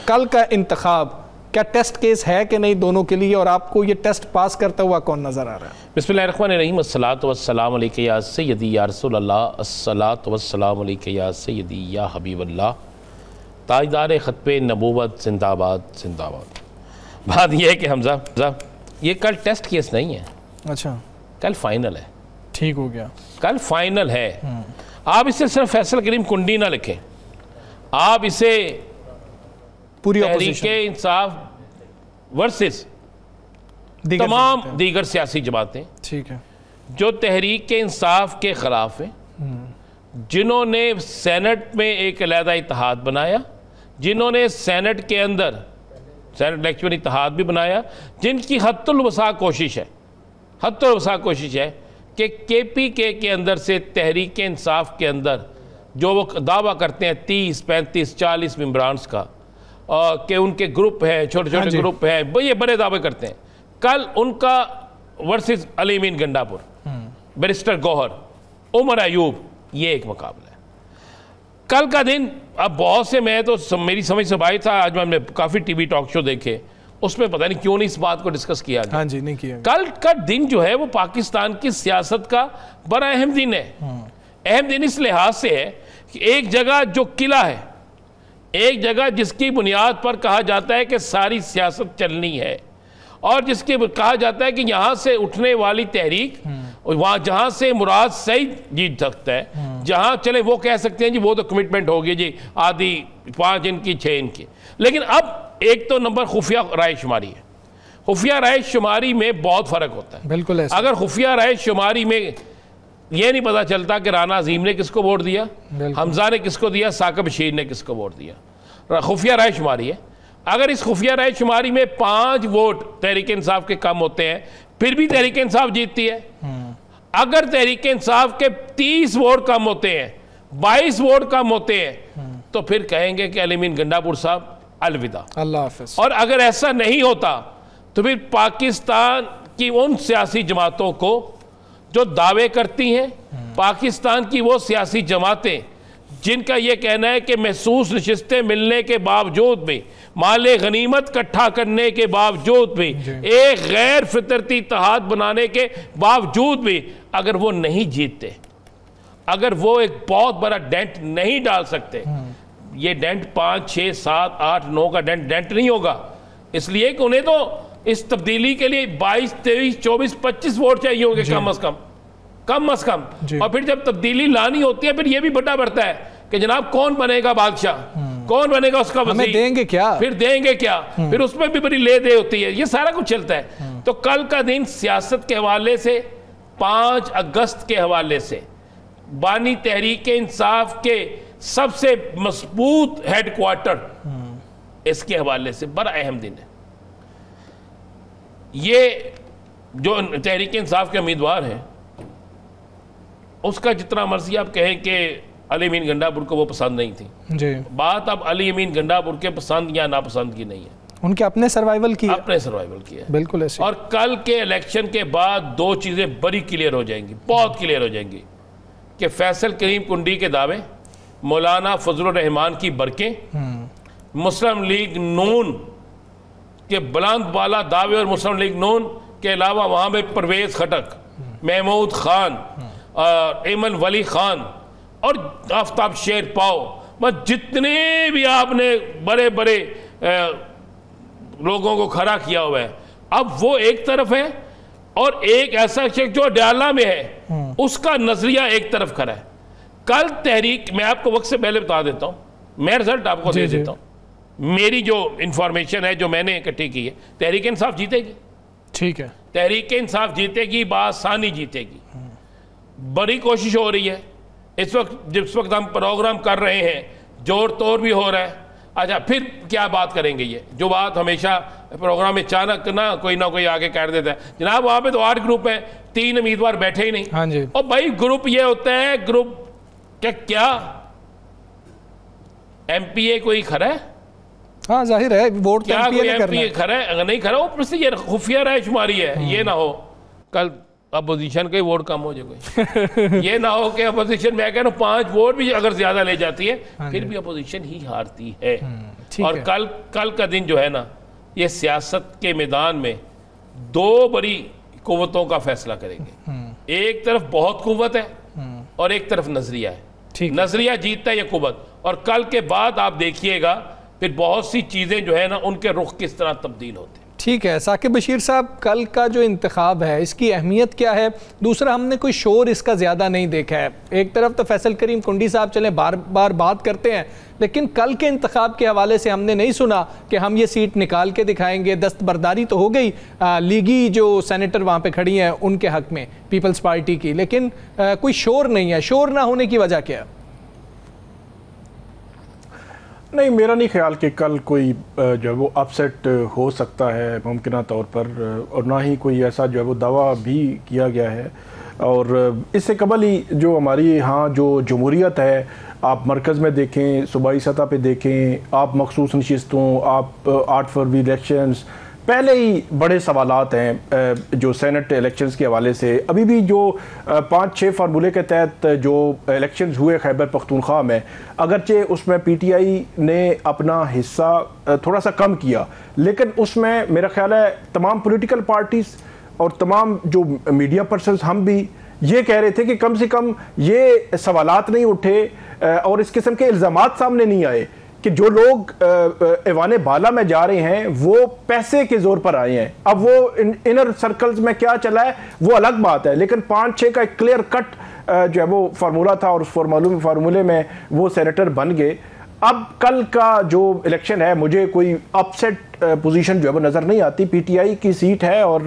कल का इंतखाब क्या टेस्ट केस है कि नहीं दोनों के लिए, और आपको ये टेस्ट पास करता हुआ कौन नज़र आ रहा है? बिस्मिल्लाहिर्रहमानिर्रहीम, अस्सलातु वस्सलाम अलैका या सय्यदी या रसूलल्लाह, अस्सलातु वस्सलाम अलैका या सय्यदी या हबीबल्लाह, ताजदार ख़त्मे नबूवत जिंदाबाद जिंदाबाद। बात यह है कि हमजा ये कल टेस्ट केस नहीं है। अच्छा, कल फाइनल है। ठीक हो गया, कल फाइनल है। आप इसे सिर्फ फैसल करीम कुंडी ना लिखें, आप इसे पूरी तहरीके इंसाफ वर्सेस तमाम दीगर सियासी जमातें, ठीक है, जो तहरीक इंसाफ के खिलाफ हैं, जिन्होंने सेनेट में एक अलहदा इत्तेहाद बनाया, जिन्होंने सेनेट के अंदर सेनेट इलेक्शन इत्तेहाद भी बनाया, जिनकी हद्दुल वसा कोशिश है, हद्दुल वसा कोशिश है कि KPK के अंदर से तहरीक इंसाफ के अंदर जो वो दावा करते हैं 30, 35, 40 मेंबरान्स का, कि उनके ग्रुप है, छोटे छोटे ग्रुप है, ये बड़े दावे करते हैं। कल उनका वर्सेस अली अमीन गंडापुर, बैरिस्टर गौहर, उमर अयूब, ये एक मुकाबला है। कल का दिन अब बहुत से, मैं तो मेरी समझ से बाहर था, आज मैंने काफ़ी TV टॉक शो देखे, उसमें पता नहीं क्यों नहीं इस बात को डिस्कस किया गया। हाँ जी, नहीं किया। कल का दिन जो है वो पाकिस्तान की सियासत का बड़ा अहम दिन है। अहम दिन इस लिहाज से है कि एक जगह जो किला है, एक जगह जिसकी बुनियाद पर कहा जाता है कि सारी सियासत चलनी है, और जिसके कहा जाता है कि यहाँ से उठने वाली तहरीक, वहाँ जहाँ से मुराद सही जीत सकता है, जहाँ चले वो कह सकते हैं जी वो तो कमिटमेंट होगी जी, आधी 5 इनकी 6 इनकी। लेकिन अब एक तो नंबर खुफिया राय शुमारी है। खुफिया राय शुमारी में बहुत फ़र्क होता है। बिल्कुल ऐसा। अगर खुफिया राय शुमारी में ये नहीं पता चलता कि राना अजीम ने किसको वोट दिया, हमजा ने किसको दिया, साकिब बशीर ने किसको वोट दिया, खुफिया राय शुमारी है। अगर इस खुफिया राय शुमारी में 5 वोट तहरीक इंसाफ के कम होते हैं, फिर भी तहरीक इंसाफ जीतती है। अगर तहरीक इंसाफ के 30 वोट कम होते हैं, 22 वोट कम होते हैं, तो फिर कहेंगे कि अली अमीन गंडापुर साहब अलविदा, अल्लाह हाफ़िज़। और अगर ऐसा नहीं होता तो फिर पाकिस्तान की उन सियासी जमातों को जो दावे करती हैं, पाकिस्तान की वो सियासी जमातें जिनका ये कहना है कि महसूस नशिस्तें मिलने के बावजूद भी, माले गनीमत इकट्ठा करने के बावजूद भी, एक गैर फितरती इत्तेहाद बनाने के बावजूद भी, अगर वो नहीं जीतते, अगर वो एक बहुत बड़ा डेंट नहीं डाल सकते, ये डेंट 5, 6, 7, 8, 9 का डेंट नहीं होगा, इसलिए कि उन्हें तो इस तब्दीली के लिए 22, 23, 24, 25 वोट चाहिए होंगे कम अज कम। और फिर जब तब्दीली लानी होती है, फिर ये भी बड़ा बढ़ता है कि जनाब कौन बनेगा बादशाह, कौन बनेगा उसका वज़ीर, देंगे क्या, फिर देंगे क्या, फिर उसमें भी बड़ी ले दे होती है, ये सारा कुछ चलता है। तो कल का दिन सियासत के हवाले से, 5 अगस्त के हवाले से, बानी तहरीक इंसाफ के सबसे मजबूत हेडक्वार्टर, इसके हवाले से बड़ा अहम दिन है। ये जो तहरीक इंसाफ के उम्मीदवार हैं, उसका जितना मर्जी आप कहें कि अली अमीन गंडापुर को वो पसंद नहीं थी जी, बात अब अली अमीन गंडापुर के पसंद या नापसंद की नहीं है, उनके अपने सर्वाइवल की है। बिल्कुल ऐसे। और कल के इलेक्शन के बाद 2 चीज़ें बड़ी क्लियर हो जाएंगी, बहुत क्लियर हो जाएंगी, कि फैसल करीम कुंडी के दावे, मौलाना फजलुर रहमान की बरकें, मुस्लिम लीग नून के बुलंद बाला दावे, और मुस्लिम लीग नून के अलावा वहाँ में परवेज़ खटक, महमूद खान, एमन वली खान और आफ्ताब शेर पाओ, बस जितने भी आपने बड़े बड़े लोगों को खड़ा किया हुआ है, अब वो एक तरफ है, और एक ऐसा शख्स जो अडयाला में है उसका नजरिया एक तरफ खड़ा है। कल तहरीक, मैं आपको वक्त से पहले बता देता हूँ, मैं रिजल्ट आपको दे देता हूँ, मेरी जो इंफॉर्मेशन है जो मैंने इकट्ठी की है, तहरीक इंसाफ जीतेगी। ठीक है, तहरीक इंसाफ जीतेगी, बासानी जीतेगी। बड़ी कोशिश हो रही है इस वक्त, जिस वक्त हम प्रोग्राम कर रहे हैं, जोर तोड़ भी हो रहा है। अच्छा, फिर क्या बात करेंगे, ये जो बात हमेशा प्रोग्राम में अचानक ना कोई आगे कर देता है, जनाब वहाँ पे तो 8 ग्रुप है, 3 उम्मीदवार बैठे ही नहीं। हाँ जी। और भाई ग्रुप ये होता है, ग्रुप क्या MPA कोई खड़ा है? हाँ जाहिर है, वोट क्या कोई MPA खड़ा है? अगर नहीं खड़ा, वो ये खुफिया राय शुमारी है, ये ना हो। कल अपोजिशन के वोट कम हो जाए कोई ये ना हो कि अपोजिशन, मैं कह रहा हूँ 5 वोट भी अगर ज्यादा ले जाती है फिर भी अपोजिशन ही हारती है। और कल का दिन जो है ना, ये सियासत के मैदान में 2 बड़ी कुव्वतों का फैसला करेंगे। एक तरफ बहुत कुव्वत है और एक तरफ नजरिया है। नजरिया जीतता है ये कुव्वत, और कल के बाद आप देखिएगा फिर बहुत सी चीजें जो है ना उनके रुख किस तरह तब्दील होते हैं। ठीक है साकिब बशीर साहब, कल का जो इंतखाब है इसकी अहमियत क्या है? दूसरा, हमने कोई शोर इसका ज़्यादा नहीं देखा है। एक तरफ तो फैसल करीम कुंडी साहब चले बार बार बात करते हैं, लेकिन कल के इंतखाब के हवाले से हमने नहीं सुना कि हम ये सीट निकाल के दिखाएंगे। दस्तबरदारी तो हो गई लीगी जो सेनेटर वहाँ पे खड़ी हैं उनके हक में, पीपल्स पार्टी की, लेकिन कोई शोर नहीं है। शोर ना होने की वजह क्या है? नहीं, मेरा नहीं ख्याल कि कल कोई जो है वो अपसेट हो सकता है मुमकिन तौर पर, और ना ही कोई ऐसा जो है वो दावा भी किया गया है। और इससे कबल ही जो हमारी यहाँ जो जमहूरियत है, आप मरकज़ में देखें, सूबाई सतह पे देखें, आप मखसूस नशिस्तों, आप 8 फरवरी इलेक्शंस, पहले ही बड़े सवालात हैं जो सेनेट इलेक्शंस के हवाले से। अभी भी जो 5-6 फार्मूले के तहत जो इलेक्शंस हुए खैबर पख्तूनख्वा में, अगरचे उसमें पीटीआई ने अपना हिस्सा थोड़ा सा कम किया, लेकिन उसमें मेरा ख्याल है तमाम पॉलिटिकल पार्टीज़ और तमाम जो मीडिया पर्सन्स, हम भी ये कह रहे थे कि कम से कम ये सवालात नहीं उठे और इस किस्म के इल्ज़ामात सामने नहीं आए कि जो लोग ऐवाने बाला में जा रहे हैं वो पैसे के जोर पर आए हैं। अब वो इनर सर्कल्स में क्या चला है वो अलग बात है, लेकिन 5-6 का एक क्लियर कट जो है वो फार्मूला था और उस फार्मूले में वो सेनेटर बन गए। अब कल का जो इलेक्शन है, मुझे कोई अपसेट पोजीशन जो है वो नज़र नहीं आती। पीटीआई की सीट है और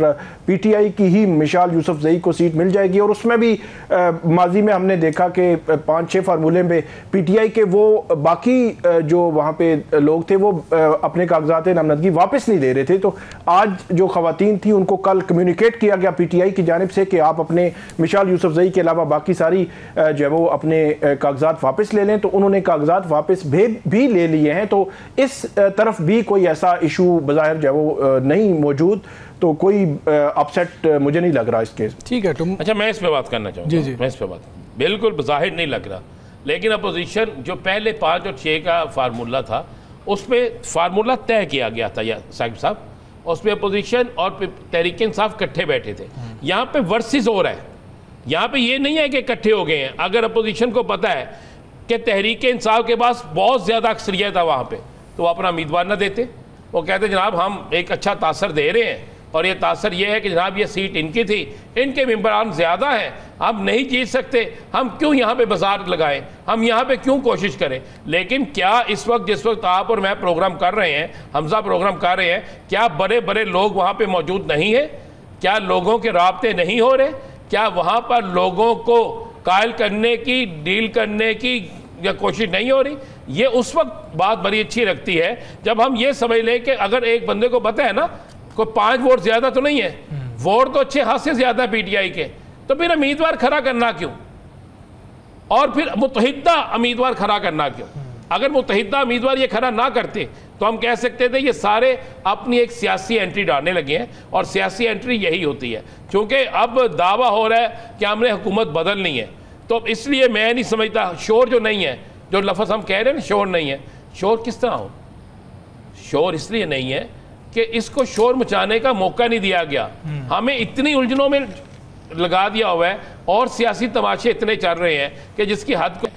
पीटीआई की ही मिसाल यूसुफजई को सीट मिल जाएगी। और उसमें भी माजी में हमने देखा कि 5-6 फार्मूले में पीटीआई के वो बाकी जो वहाँ पे लोग थे वो अपने कागजात नामजदगी वापस नहीं दे रहे थे। तो आज जो खवातीन थी उनको कल कम्युनिकेट किया गया पीटीआई की जानिब से कि आप अपने मिसाल यूसुफजई के अलावा बाकी सारी जो है वो अपने कागजात वापस ले लें। तो उन्होंने कागजात वापस भी ले लिए हैं। तो इस तरफ भी कोई ऐसा इशू बज़ाहिर जो है वो नहीं मौजूद, तो कोई अपसेट मुझे नहीं लग रहा इस केस। ठीक है, तुम अच्छा, मैं इस पे बात करना चाहूँगा। मैं इस पे बात बिल्कुल बज़ाहिर नहीं लग रहा, लेकिन अपोजिशन जो पहले 5 और 6 का फार्मूला था उस पर फार्मूला तय किया गया था साहिब साहब, उस पर अपोजिशन और तहरीक इंसाफ इकट्ठे बैठे थे। यहाँ पे वर्सेस हो रहा है, यहाँ पे ये नहीं है कि इकट्ठे हो गए हैं। अगर अपोजिशन को पता है कि तहरीक इंसाफ के पास बहुत ज़्यादा अक्सरियत है वहाँ पे, तो वो अपना उम्मीदवार न देते। वो कहते जनाब हम एक अच्छा तासर दे रहे हैं और ये तासर ये है कि जनाब ये सीट इनकी थी, इनके मेंबरान ज़्यादा हैं, हम नहीं जीत सकते, हम क्यों यहाँ पे बाजार लगाएं, हम यहाँ पे क्यों कोशिश करें। लेकिन क्या इस वक्त जिस वक्त आप और मैं प्रोग्राम कर रहे हैं, हमजा प्रोग्राम कर रहे हैं, क्या बड़े बड़े लोग वहाँ पे मौजूद नहीं हैं? क्या लोगों के राब्ते नहीं हो रहे? क्या वहाँ पर लोगों को कायल करने की, डील करने की या कोशिश नहीं हो रही? ये उस वक्त बात बड़ी अच्छी लगती है जब हम ये समझ लें कि अगर एक बंदे को पता है ना कोई 5 वोट ज्यादा तो नहीं है, वोट तो अच्छे हाथ से ज्यादा है पीटीआई के, तो फिर उम्मीदवार खड़ा करना क्यों? और फिर मुतहिदा उम्मीदवार खड़ा करना क्यों? अगर मुतहिदा उम्मीदवार ये खड़ा ना करते तो हम कह सकते थे ये सारे अपनी एक सियासी एंट्री डालने लगे हैं, और सियासी एंट्री यही होती है। क्योंकि अब दावा हो रहा है कि हमने हुकूमत बदलनी है, तो इसलिए मैं नहीं समझता शोर जो नहीं है, जो लफ्ज़ हम कह रहे हैं ना शोर नहीं है, शोर किस तरह हो? शोर इसलिए नहीं है कि इसको शोर मचाने का मौका नहीं दिया गया, हमें इतनी उलझनों में लगा दिया हुआ है और सियासी तमाशे इतने चल रहे हैं कि जिसकी हद को